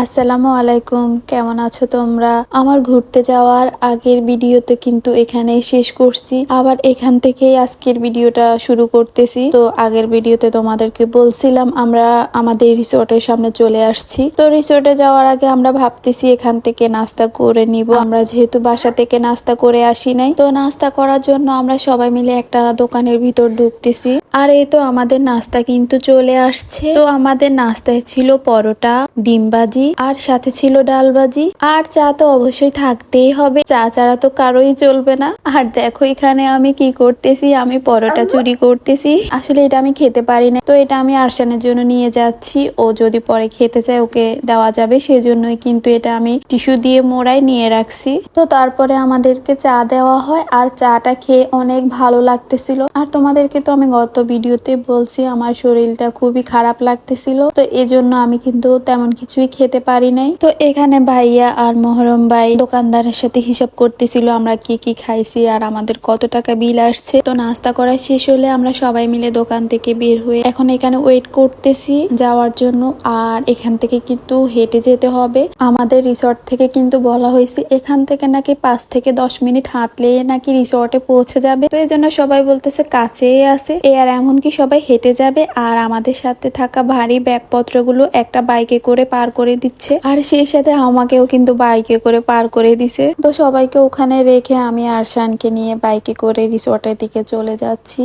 আসসালামু আলাইকুম, কেমন আছো তোমরা? আমার ঘুরতে যাওয়ার আগের ভিডিওতে কিন্তু এখানে শেষ করছি, আবার এখান থেকেই আজকের ভিডিওটা শুরু করতেছি। তো আগের ভিডিওতে তোমাদেরকে বলছিলাম আমরা আমাদের রিসোর্টের সামনে চলে আসছি। তো রিসোর্টে যাওয়ার আগে আমরা ভাবতেছি এখান থেকে নাস্তা করে নিব। আমরা যেহেতু বাসা থেকে নাস্তা করে আসি নাই, তো নাস্তা করার জন্য আমরা সবাই মিলে একটা দোকানের ভিতর ঢুকতেছি। আর এই তো আমাদের নাস্তা কিন্তু চলে আসছে। তো আমাদের নাস্তায় ছিল পরোটা, ডিম ভাজি, আর সাথে ছিল ডাল ভাজি, আর চা তো অবশ্যই থাকতেই হবে, চা ছাড়া তো কারোই চলবে না। আর দেখো এখানে আমি কি করতেছি, আমি পরোটা চুরি করতেছি। আসলে এটা আমি খেতে পারি না, তো এটা আমি আরশানের জন্য নিয়ে যাচ্ছি। ও যদি পরে খেতে চায় ওকে দেওয়া যাবে, সেজন্যই কিন্তু এটা আমি টিস্যু দিয়ে মোড়াই নিয়ে রাখছি। তো তারপরে আমাদেরকে চা দেওয়া হয়, আর চাটা খেয়ে অনেক ভালো লাগতেছিল। আর তোমাদেরকে তো আমি গত ভিডিওতে বলছি আমার শরীরটা খুবই খারাপ লাগতেছিল, তো এজন্য আমি কিন্তু তেমন কিছুই খেতে পারি নাই। তো এখানে ভাইয়া আর মহরম ভাই দোকানদারের সাথে হিসাব করতেছিল আমরা কি কি খাইছি আর আমাদের কত টাকা বিল আসছে। তো নাস্তা করা শেষ হলে আমরা সবাই মিলে দোকান থেকে বের হয়ে এখন এখানে ওয়েট করতেছি যাওয়ার জন্য। আর এখান থেকে কিন্তু হেঁটে যেতে হবে। আমাদের রিসর্ট থেকে কিন্তু বলা হয়েছে এখান থেকে নাকি 5 থেকে 10 মিনিট হাঁটলে নাকি রিসর্টে পৌঁছে যাবে। তো এই জন্য সবাই বলতেছে কাছেই আছে, আর এমনকি সবাই হেঁটে যাবে। আর আমাদের সাথে থাকা ভারী ব্যাগপত্রগুলো একটা বাইকে করে পার করে দিচ্ছে, আর সেই সাথে আমাকেও কিন্তু বাইকে করে পার করে দিছে। তো সবাইকে ওখানে রেখে আমি আরশানকে নিয়ে বাইকে করে রিসর্টের দিকে চলে যাচ্ছি।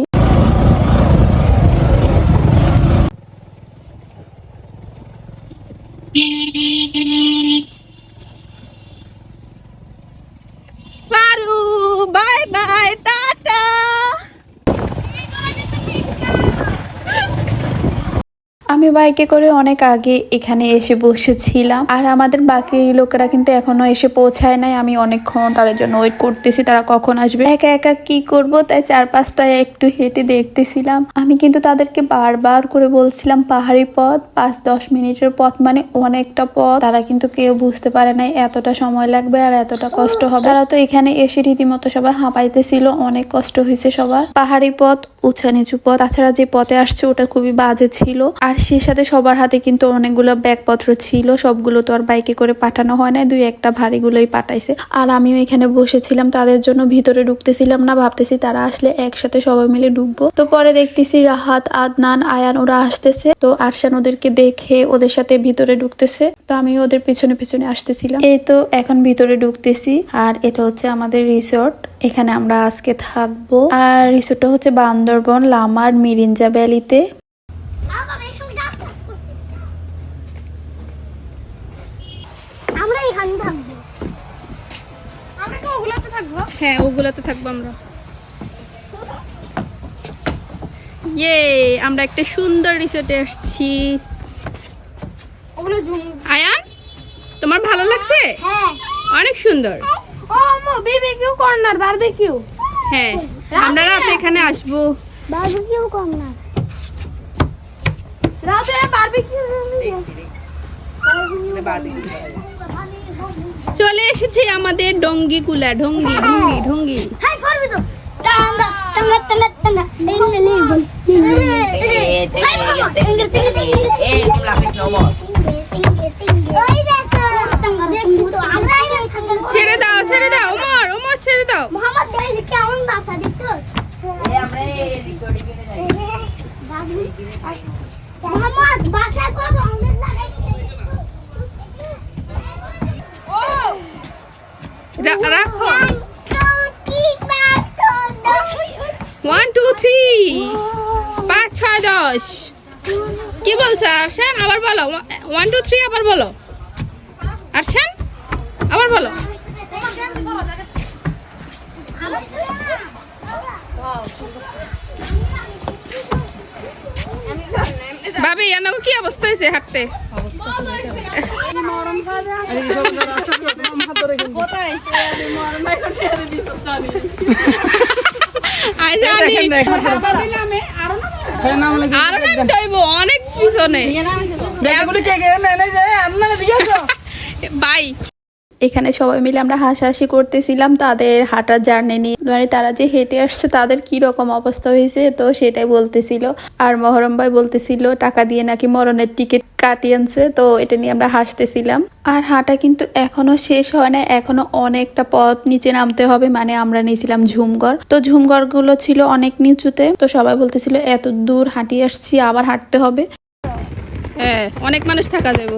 Bye bye, tata. আমি বাইকে করে অনেক আগে এখানে এসে বসেছিলাম, আর আমাদের বাকি লোকেরা কিন্তু এখনো এসে পৌঁছায় নাই। আমি অনেকক্ষণ তাদের জন্য ওয়েট করতেছি তারা কখন আসবে। একা একা কি করব, তাই 4-5টায় একটু হেঁটে দেখতেছিলাম। আমি কিন্তু তাদেরকে বারবার করে বলছিলাম পাহাড়ি পথ, 5-10 মিনিটের পথ মানে অনেকটা পথ। তারা কিন্তু কেউ বুঝতে পারে নাই এতটা সময় লাগবে আর এতটা কষ্ট হবে। তারা তো এখানে এসে রীতিমতো সবাই হাঁপাইতেছিল, অনেক কষ্ট হয়েছে সবার। পাহাড়ি পথ, উঁচা নিচু পথ, তাছাড়া যে পথে আসছে ওটা খুবই বাজে ছিল। আর সেই সাথে সবার হাতে কিন্তু অনেকগুলো ব্যাগপত্র ছিল, সবগুলো তো আর বাইকে করে পাঠানো হয় না, 2-1টা ভারীগুলোই পাঠাইছে। আর আমিও এখানে বসেছিলাম তাদের জন্য, ভিতরে ঢুকতেছিলাম না, ভাবতেছি তারা আসলে একসাথে সবাই মিলে ঢুকবো। তো পরে দেখতেছি রাহাত, আদনান, আয়ান ওরা আসতেছে। তো আরশান ওদেরকে দেখে ওদের সাথে ভিতরে ঢুকতেছে, তো আমি ওদের পিছনে পিছনে আসতেছিলাম। এই তো এখন ভিতরে ঢুকতেছি। আর এটা হচ্ছে আমাদের রিসোর্ট, এখানে আমরা আজকে থাকবো। আর রিসোর্টটা হচ্ছে বান্দরবন লামার মিরিঞ্জা ভ্যালিতে। হ্যাঁ ওগুলাতে থাকবো আমরা। আমরা একটা সুন্দর রিসোর্টে আসছি। আয়ান তোমার ভালো লাগছে? অনেক সুন্দর। BBQ corner, barbecue. হ্যাঁ আমরা রাতে এখানে আসবো। বারবিকিউ কর্নার, রাতে বারবিকিউ। চলে এসেছে আমাদের ডঙ্গি কুলা, ঢঙ্গি ঢঙ্গি ঢঙ্গি। হাই ফরবি তো টাঙ্গা টাঙ্গা টাঙ্গা টাঙ্গা লে লে বল। ছেড়ে দাও ছেড়ে দাও, ওমর ওমর ছেড়ে দাও। মোহাম্মদ ভাই কেমন বাসা দেখছো? আমরা এই রিকর্ডিং এ যাই। মোহাম্মদ বাসা কত আমরা লাগাইছি। রাখো 1 2 3 5 6 10। কি বলছো আরশান? আবার বলো 1 2 3 আবার বলো আরশান, আবার বলো। ভাবি এনাকে কি অবস্থা হয়েছে হাঁটতে? অনেক পিছনে ভাই এখানে সবাই মিলে আমরা হাসাহাসি করতেছিলাম তাদের হাঁটার জার্নি নিয়ে, মানে তারা যে হেঁটে আসছে তাদের কি রকম অবস্থা হয়েছে তো সেটাই বলতেছিল। আর মহরম ভাই বলতেছিল টাকা দিয়ে নাকি মরণের টিকিট কাটিয়ে আনছে, তো এটা নিয়ে আমরা হাসতেছিলাম। আর হাঁটা কিন্তু এখনো শেষ হয় না, এখনো অনেকটা পথ নিচে নামতে হবে, মানে আমরা নিয়েছিলাম ঝুমঘর, তো ঝুমঘর গুলো ছিল অনেক নিচুতে, তো সবাই বলতেছিল এত দূর হাঁটিয়ে আসছি আবার হাঁটতে হবে। হ্যাঁ অনেক মানুষ থাকা যাবে।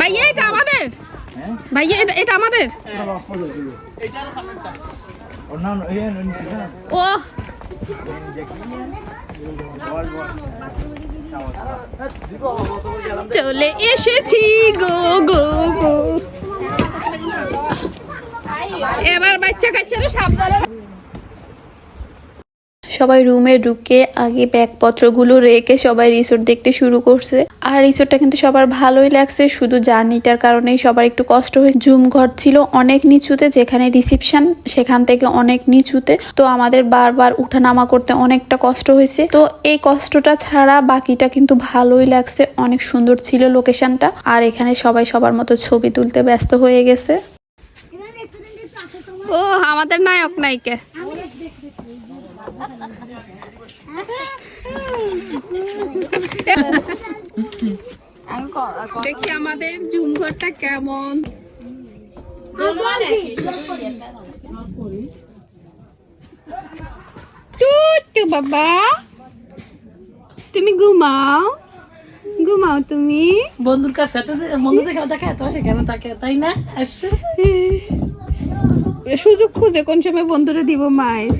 ভাইয়া এটা আমাদের, ভাইয়া এটা আমাদের। ও চলে এসেছি গো গো গো। এবার বাচ্চা কাচ্চারা সাবধানে। সবাই রুমে ঢুকে আগে ব্যাগপত্রগুলো রেখে সবাই রিসোর্ট দেখতে শুরু করছে। আর রিসোর্টটা কিন্তু সবার ভালোই লাগছে, শুধু জার্নিটার কারণেই সবার একটু কষ্ট হয়েছে। ঝুম ঘর ছিল অনেক নিচুতে, যেখানে রিসেপশন সেখান থেকে অনেক নিচুতে, তো আমাদের বারবার উঠানামা করতে অনেকটা কষ্ট হয়েছে। তো এই কষ্টটা ছাড়া বাকিটা কিন্তু ভালোই লাগছে, অনেক সুন্দর ছিল লোকেশনটা। আর এখানে সবাই সবার মতো ছবি তুলতে ব্যস্ত হয়ে গেছে। ও আমাদের নায়ক নায়িকা। দেখি আমাদের জুম ঘরটা কেমন। টুটু বাবা তুমি ঘুমাও, ঘুমাও তুমি। বন্ধুর কাছে বন্ধুদের কাছে থাকে তো সেখানে থাকে, তাই না? আসছে সুযোগ খুঁজে কোন সময় বন্ধুরে দিব মায়ের।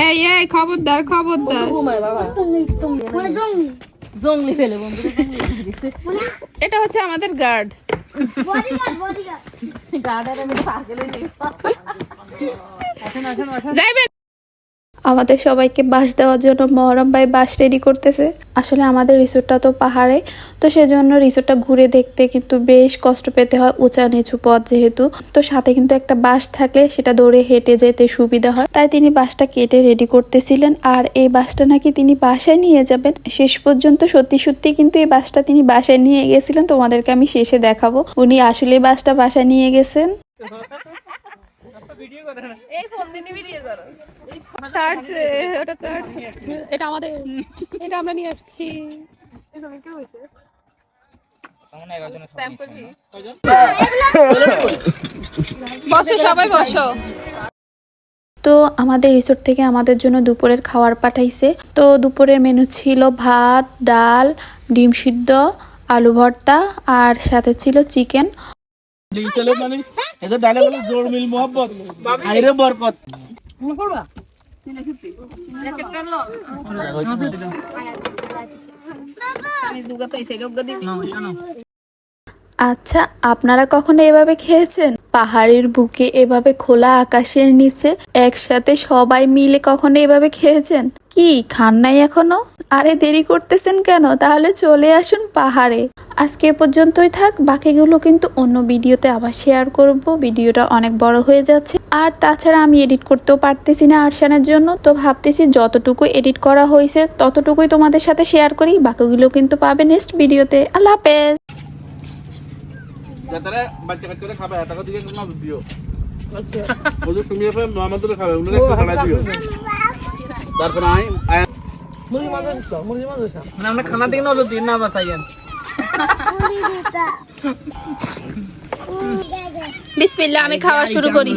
এই এই খবরদার খবরদার। ঘুমায় বাবা, জঙ্গলি ফেলে বন্ধুরা এটা হচ্ছে আমাদের গার্ড। গার্ডের আমি পার্কে লই যাইবেন। আমাদের সবাইকে বাস দেওয়ার জন্য মহরম ভাই বাস রেডি করতেছে। আসলে আমাদের রিসোর্টটা তো পাহাড়ে, তো সেজন্য রিসোর্টটা ঘুরে দেখতে কিন্তু বেশ কষ্ট পেতে হয়, উঁচা নিচু পথ যেহেতু। তো সাথে কিন্তু একটা বাস থাকলে সেটা ধরে হেঁটে যেতে সুবিধা হয়, তাই তিনি বাসটা কেটে রেডি করতেছিলেন। আর এই বাসটা নাকি তিনি বাসায় নিয়ে যাবেন। শেষ পর্যন্ত সত্যি সত্যি কিন্তু এই বাসটা তিনি বাসায় নিয়ে গেছিলেন, তোমাদেরকে আমি শেষে দেখাবো উনি আসলে বাসটা বাসায় নিয়ে গেছেন। এই ফোন দিয়ে ভিডিও করো। চার্জে ওটা চার্জ। এটা আমাদের, এটা আমরা নিয়ে আসছি। বসো সবাই বসো। তো আমাদের রিসোর্ট থেকে আমাদের জন্য দুপুরের খাবার পাঠাইছে। তো দুপুরের মেনু ছিল ভাত, ডাল, ডিম সিদ্ধ, আলু ভর্তা আর সাথে ছিল চিকেন। চলে মানে এদের ডালে বলে জোর মিল মোহাম্মত আইরে বরকত করবা আচ্ছা, আপনারা কখনো এভাবে খেয়েছেন? পাহাড়ের বুকে এভাবে খোলা আকাশের নিচে একসাথে সবাই মিলে কখনো এভাবে খেয়েছেন? কি খান নাই এখনো? আরে দেরি করতেছেন কেন? তাহলে চলে আসুন পাহাড়ে। আজকে এ পর্যন্তই থাক, বাকিগুলো কিন্তু অন্য ভিডিওতে আবার শেয়ার করব। ভিডিওটা অনেক বড় হয়ে যাচ্ছে, আর তাছাড়া আমি এডিট করতেও পারতেছি না আরশানের জন্য, তো ভাবতেছি যতটুকু এডিট করা হয়েছে ততটুকুই তোমাদের সাথে শেয়ার করি, বাকিগুলো কিন্তু পাবে নেক্সট ভিডিওতে। আল্লাহ হাফেজ। যারা বাচ্চা কাচ্চারা খাবে টাকা দিকে কোনো দিও আচ্ছা ওদের তুমি এসে আমাদের খাবে উনারে একটু খানা দিও তারপর মুরগি মাছ আসতো, মুরগি মাছ আসতো মানে আমরা খানা দিকে নজর দিন না বাসাইয়েন বিসমিল্লাহ, আমি খাওয়া শুরু করি।